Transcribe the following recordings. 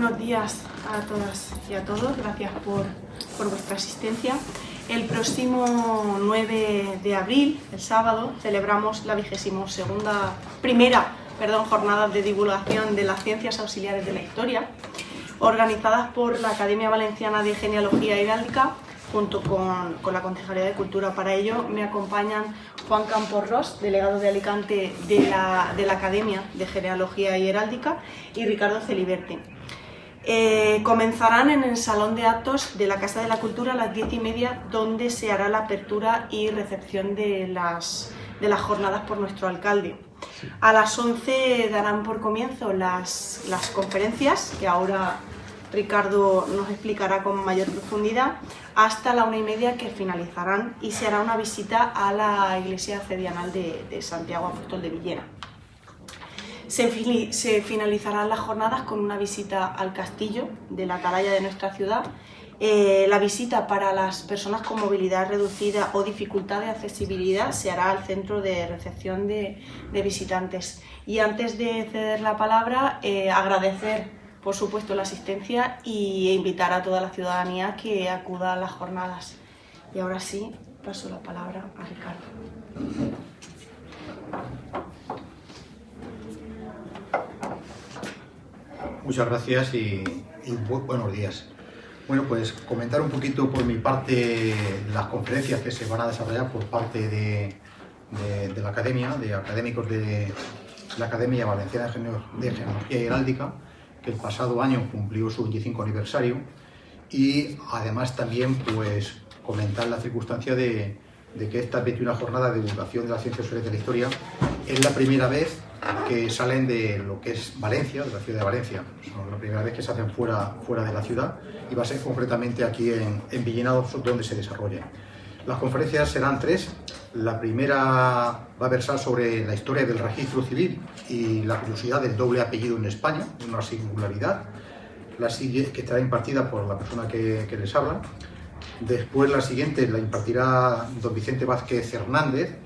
Buenos días a todas y a todos, gracias por vuestra asistencia. El próximo 9 de abril, el sábado, celebramos la primera jornada de divulgación de las ciencias auxiliares de la historia, organizadas por la Academia Valenciana de Genealogía e Heráldica, junto con la Concejalía de Cultura. Para ello me acompañan Juan Campos Ros, delegado de Alicante de la Academia de Genealogía y Heráldica, y Ricardo Celiberti. Comenzarán en el Salón de Actos de la Casa de la Cultura a las 10:30, donde se hará la apertura y recepción de las jornadas por nuestro alcalde. A las 11 darán por comienzo las conferencias, que ahora Ricardo nos explicará con mayor profundidad, hasta la 1:30, que finalizarán, y se hará una visita a la iglesia cedianal de Santiago Apóstol de Villena. Se finalizarán las jornadas con una visita al castillo de la atalaya de nuestra ciudad. La visita para las personas con movilidad reducida o dificultad de accesibilidad se hará al centro de recepción de visitantes. Y antes de ceder la palabra, agradecer por supuesto la asistencia e invitar a toda la ciudadanía que acuda a las jornadas. Y ahora sí, paso la palabra a Ricardo. Muchas gracias y buenos días. Bueno, pues comentar un poquito por mi parte las conferencias que se van a desarrollar por parte de la Academia, de académicos de la Academia Valenciana de Genealogía y Heráldica, que el pasado año cumplió su 25 aniversario, y además también pues comentar la circunstancia de que esta 21 jornada de divulgación de las ciencias auxiliares de la historia es la primera vez que salen de lo que es Valencia, de la ciudad de Valencia. Son la primera vez que se hacen fuera de la ciudad, y va a ser concretamente aquí en Villena donde se desarrollen. Las conferencias serán 3. La primera va a versar sobre la historia del registro civil y la curiosidad del doble apellido en España, una singularidad, que estará impartida por la persona que les habla. Después la siguiente la impartirá don Vicente Vázquez Hernández,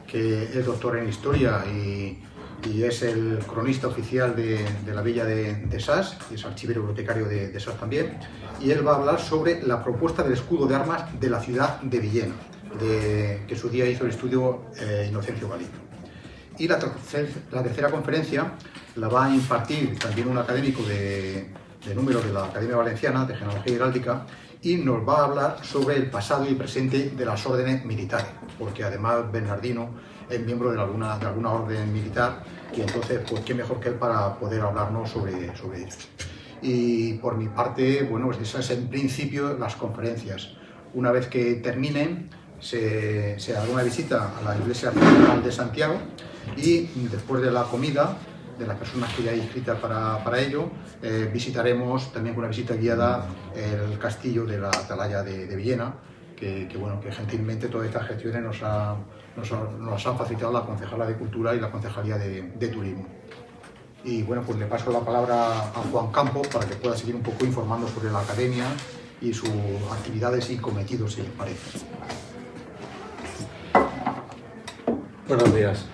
que es doctor en historia y es el cronista oficial de la villa de Sas, y es archivero bibliotecario de Sas también, y él va a hablar sobre la propuesta del escudo de armas de la ciudad de Villena, que su día hizo el estudio Inocencio Galindo. Y la tercera conferencia la va a impartir también un académico de número de la Academia Valenciana de Genealogía y Heráldica, y nos va a hablar sobre el pasado y presente de las órdenes militares, porque además Bernardino es miembro de alguna orden militar, y entonces pues qué mejor que él para poder hablarnos sobre ello. Y por mi parte, bueno, pues esas en principio las conferencias. Una vez que terminen, se hará una visita a la iglesia cedianal de Santiago, y después de la comida, de las personas que ya hay inscritas para ello, visitaremos también con una visita guiada el castillo de la atalaya de Villena, que gentilmente todas estas gestiones nos han facilitado la Concejalía de Cultura y la Concejalía de Turismo. Y bueno, pues le paso la palabra a Juan Campos para que pueda seguir un poco informando sobre la Academia y sus actividades y cometidos, si les parece. Buenos días.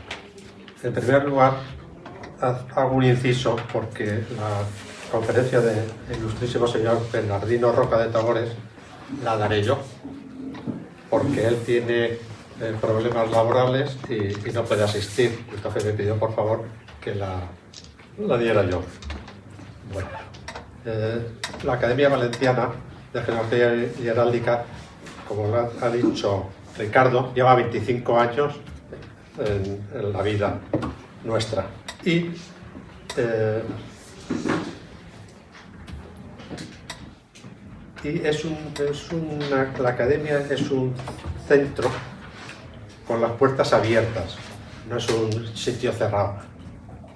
En primer lugar, hago un inciso porque la conferencia del ilustrísimo señor Bernardino Roca de Tagores la daré yo, porque él tiene problemas laborales y no puede asistir. Entonces me pidió por favor que la diera yo. Bueno, la Academia Valenciana de Genealogía y Heráldica, como ha dicho Ricardo, lleva 25 años en la vida nuestra. Y la Academia es un centro con las puertas abiertas, no es un sitio cerrado,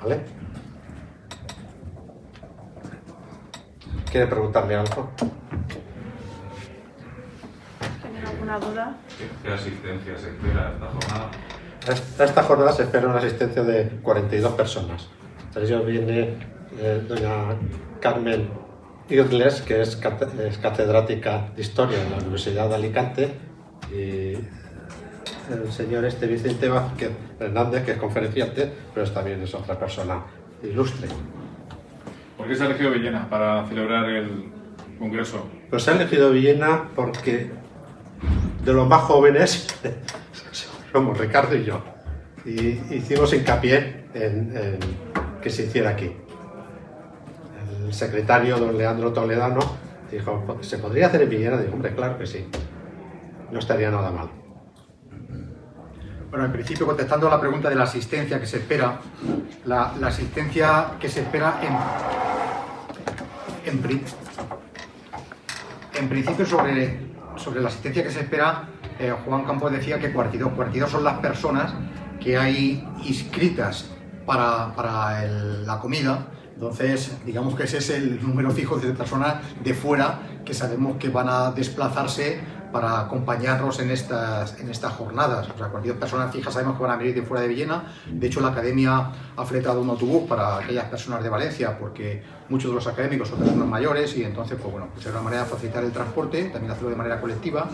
¿vale? ¿Quiere preguntarme algo? ¿Tienen alguna duda? ¿Qué asistencia se espera a esta jornada? A esta jornada se espera una asistencia de 42 personas. Entre ellos viene doña Carmen Irles, que es catedrática de Historia en la Universidad de Alicante, y el señor Vicente Vázquez Hernández, que es conferenciante, pero también es otra persona ilustre. ¿Por qué se ha elegido Villena para celebrar el congreso? Pues se ha elegido Villena porque de los más jóvenes somos Ricardo y yo. Y hicimos hincapié en que se hiciera aquí. El secretario, don Leandro Toledano, dijo, ¿se podría hacer en Villena? Digo, hombre, claro que sí. No estaría nada mal. Bueno, en principio, contestando a la pregunta de la asistencia que se espera, la asistencia que se espera en principio sobre la asistencia que se espera, Juan Campos decía que 42. 42 son las personas que hay inscritas para la comida. Entonces, digamos que ese es el número fijo de personas de fuera que sabemos que van a desplazarse para acompañarnos en estas jornadas. O sea, 42 personas fijas sabemos que van a venir de fuera de Villena. De hecho, la academia ha fletado un autobús para aquellas personas de Valencia, porque muchos de los académicos son personas mayores y entonces, pues bueno, pues es una manera de facilitar el transporte, también hacerlo de manera colectiva.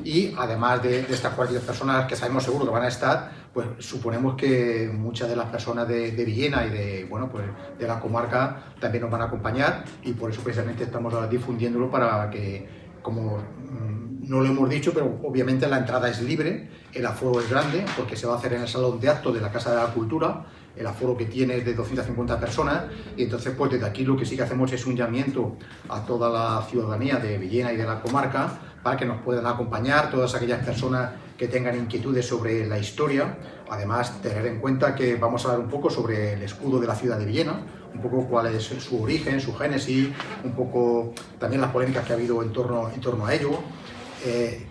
Y además de estas 42 personas que sabemos seguro que van a estar, pues suponemos que muchas de las personas de Villena y de la comarca también nos van a acompañar, y por eso precisamente estamos difundiéndolo para que, como no lo hemos dicho, pero obviamente la entrada es libre, el aforo es grande porque se va a hacer en el salón de actos de la Casa de la Cultura, el aforo que tiene es de 250 personas, y entonces pues desde aquí lo que sí que hacemos es un llamamiento a toda la ciudadanía de Villena y de la comarca para que nos puedan acompañar, todas aquellas personas que tengan inquietudes sobre la historia. Además, tener en cuenta que vamos a hablar un poco sobre el escudo de la ciudad de Villena, un poco cuál es su origen, su génesis, un poco también las polémicas que ha habido en torno a ello.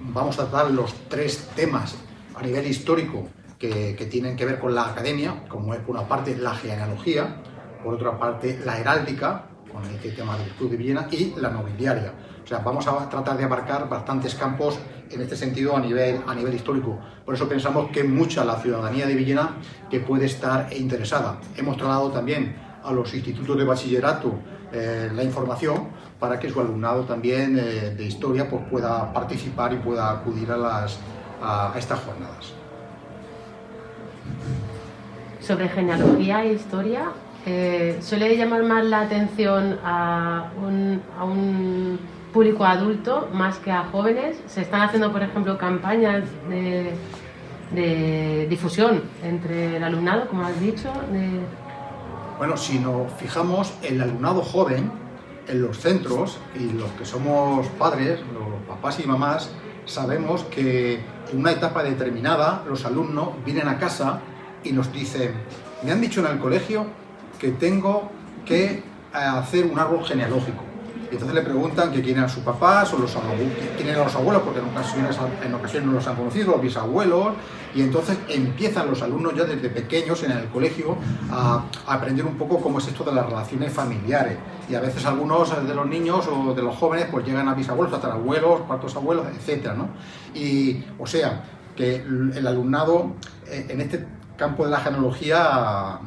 Vamos a tratar los 3 temas a nivel histórico que tienen que ver con la academia, como es por una parte la genealogía, por otra parte la heráldica, con este tema del escudo de Villena, y la nobiliaria. O sea, vamos a tratar de abarcar bastantes campos en este sentido a nivel histórico. Por eso pensamos que mucha la ciudadanía de Villena que puede estar interesada. Hemos trasladado también a los institutos de bachillerato la información para que su alumnado también de historia pues pueda participar y pueda acudir a estas jornadas. Sobre genealogía e historia, suele llamar más la atención a un público adulto más que a jóvenes. Se están haciendo, por ejemplo, campañas de difusión entre el alumnado, como has dicho. Bueno, si nos fijamos, el alumnado joven en los centros, y los que somos padres, los papás y mamás, sabemos que en una etapa determinada los alumnos vienen a casa y nos dicen, me han dicho en el colegio que tengo que hacer un árbol genealógico. Y entonces le preguntan que quién eran sus papás o quién eran los abuelos, porque en ocasiones no los han conocido, los bisabuelos, y entonces empiezan los alumnos ya desde pequeños en el colegio a aprender un poco cómo es esto de las relaciones familiares. Y a veces algunos de los niños o de los jóvenes pues llegan a bisabuelos, tatarabuelos, cuartos abuelos, etcétera, ¿no? Y o sea, que el alumnado en este campo de la genealogía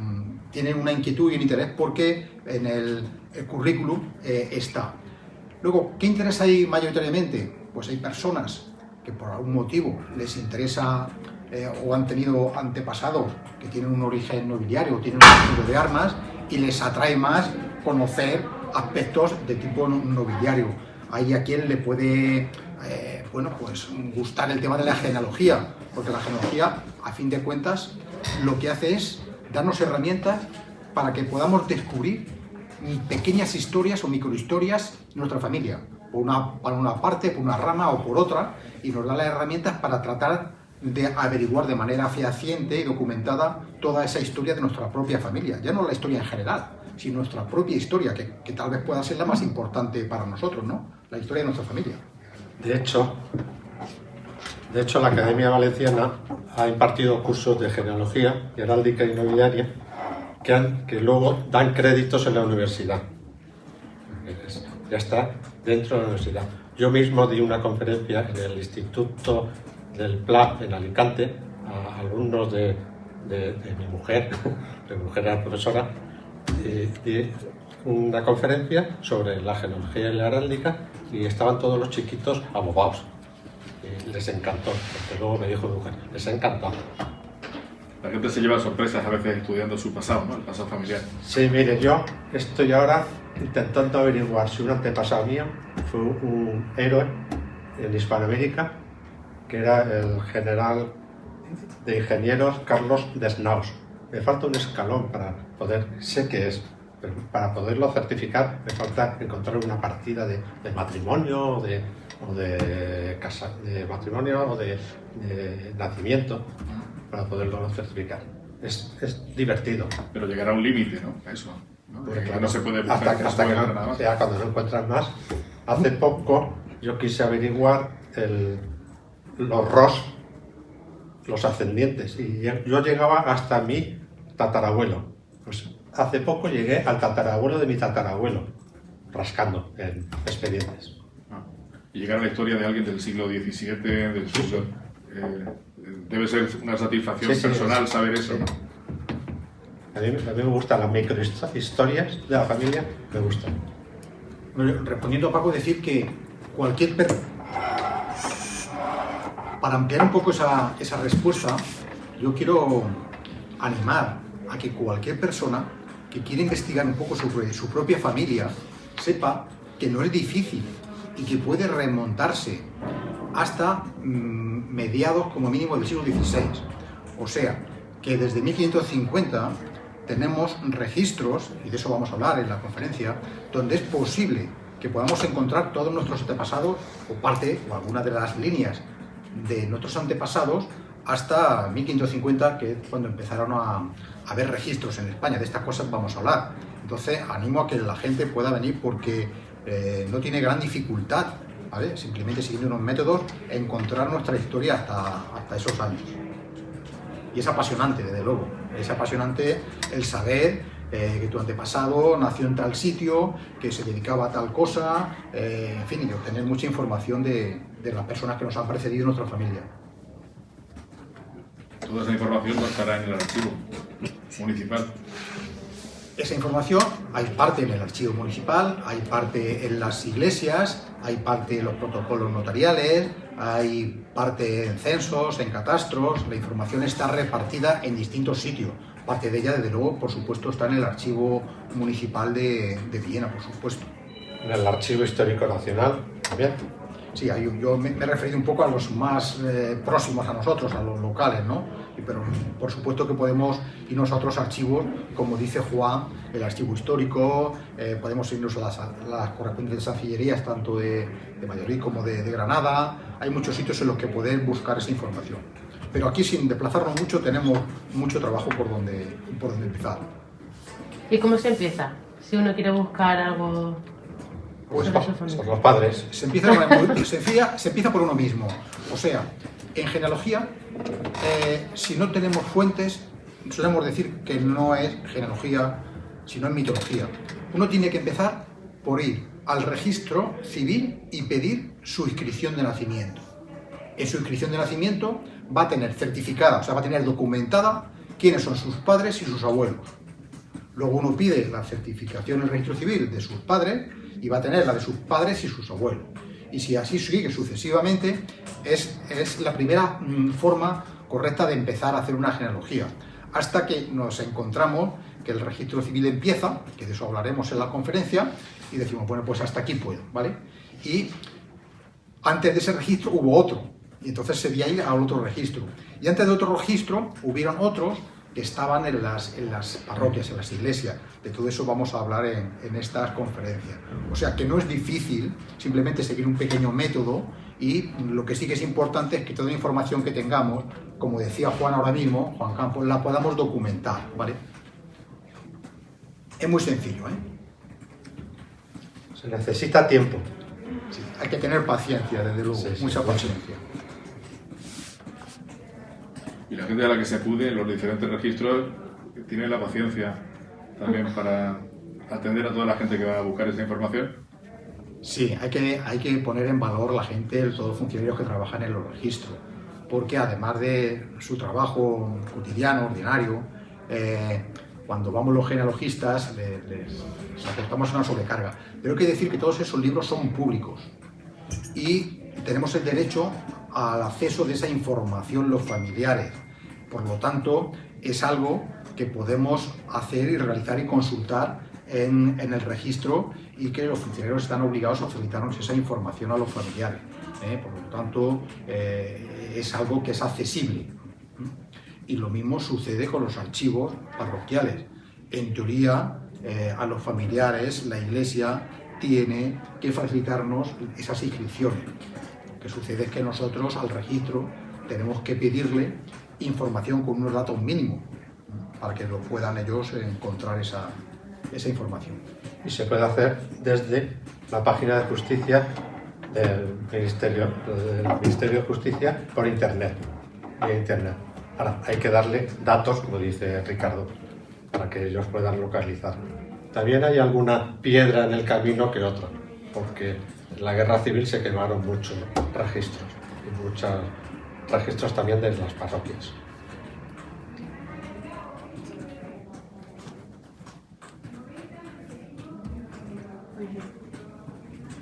tiene una inquietud y un interés porque en el currículum está. Luego, ¿qué interés hay mayoritariamente? Pues hay personas que por algún motivo les interesa o han tenido antepasados que tienen un origen nobiliario o tienen un tipo de armas y les atrae más conocer aspectos de tipo nobiliario. Hay a quien le puede pues gustar el tema de la genealogía, porque la genealogía, a fin de cuentas, lo que hace es darnos herramientas para que podamos descubrir pequeñas historias o microhistorias de nuestra familia, por una parte, por una rama o por otra, y nos da las herramientas para tratar de averiguar de manera fehaciente y documentada toda esa historia de nuestra propia familia, ya no la historia en general, sino nuestra propia historia, que tal vez pueda ser la más importante para nosotros, ¿no? La historia de nuestra familia. De hecho, la Academia Valenciana ha impartido cursos de genealogía, heráldica y nobiliaria que luego dan créditos en la universidad. Ya está dentro de la universidad. Yo mismo di una conferencia en el Instituto del Pla en Alicante a alumnos de mi mujer, mi mujer era profesora, di una conferencia sobre la genealogía y la heráldica y estaban todos los chiquitos abogados. Y les encantó, porque luego me dijo mi mujer, les ha encantado. La gente se lleva sorpresas a veces estudiando su pasado, ¿no? El pasado familiar. Sí, mire, yo estoy ahora intentando averiguar si un antepasado mío fue un héroe en Hispanoamérica, que era el general de ingenieros Carlos Desnaus. Me falta un escalón para poder, sé que es, pero para poderlo certificar me falta encontrar una partida de matrimonio o de matrimonio o de nacimiento para poderlo certificar. Es divertido. Pero llegará a un límite, ¿no? A eso, ¿no? Porque, Que claro, no se puede buscar hasta que nada más. ya cuando no encuentras más. Hace poco yo quise averiguar los ROS, los ascendientes, y yo llegaba hasta mi tatarabuelo. Pues hace poco llegué al tatarabuelo de mi tatarabuelo, rascando en expedientes. Ah. Y llegar a la historia de alguien del siglo XVII, del siglo... debe ser una satisfacción personal saber eso, ¿no? A mí me gustan las microhistorias de la familia, me gustan. Bueno, respondiendo a Paco, decir que cualquier para ampliar un poco esa respuesta, yo quiero animar a que cualquier persona que quiera investigar un poco sobre su propia familia sepa que no es difícil y que puede remontarse hasta mediados como mínimo del siglo XVI. O sea, que desde 1550 tenemos registros, y de eso vamos a hablar en la conferencia, donde es posible que podamos encontrar todos nuestros antepasados, o parte, o alguna de las líneas de nuestros antepasados, hasta 1550, que es cuando empezaron a haber registros en España. De estas cosas vamos a hablar. Entonces, animo a que la gente pueda venir porque no tiene gran dificultad, ¿vale? Simplemente siguiendo unos métodos, encontrar nuestra historia hasta esos años. Y es apasionante, desde luego. Es apasionante el saber que tu antepasado nació en tal sitio, que se dedicaba a tal cosa, en fin, y de obtener mucha información de las personas que nos han precedido en nuestra familia. Toda esa información no estará en el archivo municipal. Esa información hay parte en el archivo municipal, hay parte en las iglesias, hay parte en los protocolos notariales, hay parte en censos, en catastros. La información está repartida en distintos sitios. Parte de ella, desde luego, por supuesto, está en el archivo municipal de Villena, por supuesto. En el Archivo Histórico Nacional también. Sí, yo me he referido un poco a los más próximos a nosotros, a los locales, ¿no? Pero por supuesto que podemos irnos a otros archivos, como dice Juan, el archivo histórico, podemos irnos a las correspondientes cancillerías, tanto de Valladolid como de Granada. Hay muchos sitios en los que poder buscar esa información. Pero aquí, sin desplazarnos mucho, tenemos mucho trabajo por donde empezar. ¿Y cómo se empieza? Si uno quiere buscar algo... Pues son los padres. Se empieza por uno mismo. O sea, en genealogía, si no tenemos fuentes, solemos decir que no es genealogía, sino es mitología. Uno tiene que empezar por ir al registro civil y pedir su inscripción de nacimiento. En su inscripción de nacimiento va a tener certificada, o sea, va a tener documentada quiénes son sus padres y sus abuelos. Luego uno pide la certificación en el registro civil de sus padres y va a tener la de sus padres y sus abuelos. Y si así sigue sucesivamente, es la primera forma correcta de empezar a hacer una genealogía. Hasta que nos encontramos que el registro civil empieza, que de eso hablaremos en la conferencia, y decimos, bueno, pues hasta aquí puedo, ¿vale? Y antes de ese registro hubo otro, y entonces se debía ir al otro registro. Y antes de otro registro hubieron otros que estaban en las parroquias, en las iglesias. De todo eso vamos a hablar en estas conferencias. O sea que no es difícil simplemente seguir un pequeño método, y lo que sí que es importante es que toda la información que tengamos, como decía Juan ahora mismo, Juan Campos, la podamos documentar, ¿vale? Es muy sencillo, ¿eh? Se necesita tiempo. Sí, hay que tener paciencia, desde luego, mucha paciencia. Y la gente a la que se acude en los diferentes registros tiene la paciencia también para atender a toda la gente que va a buscar esa información. Sí, hay que poner en valor la gente, todos los funcionarios que trabajan en los registros, porque además de su trabajo cotidiano, ordinario, cuando vamos los genealogistas les aportamos una sobrecarga. Pero hay que decir que todos esos libros son públicos y tenemos el derecho al acceso de esa información los familiares. Por lo tanto, es algo que podemos hacer y realizar y consultar en el registro y que los funcionarios están obligados a facilitarnos esa información a los familiares. Por lo tanto, es algo que es accesible. Y lo mismo sucede con los archivos parroquiales. En teoría, a los familiares la Iglesia tiene que facilitarnos esas inscripciones. Lo que sucede es que nosotros al registro tenemos que pedirle información con unos datos mínimos para que lo puedan ellos encontrar esa información. Y se puede hacer desde la página de justicia del Ministerio de Justicia por Internet. Vía Internet. Ahora, hay que darle datos, como dice Ricardo, para que ellos puedan localizar. También hay alguna piedra en el camino que otra, porque en la guerra civil se quemaron muchos registros, y muchos registros también de las parroquias. Muy bien.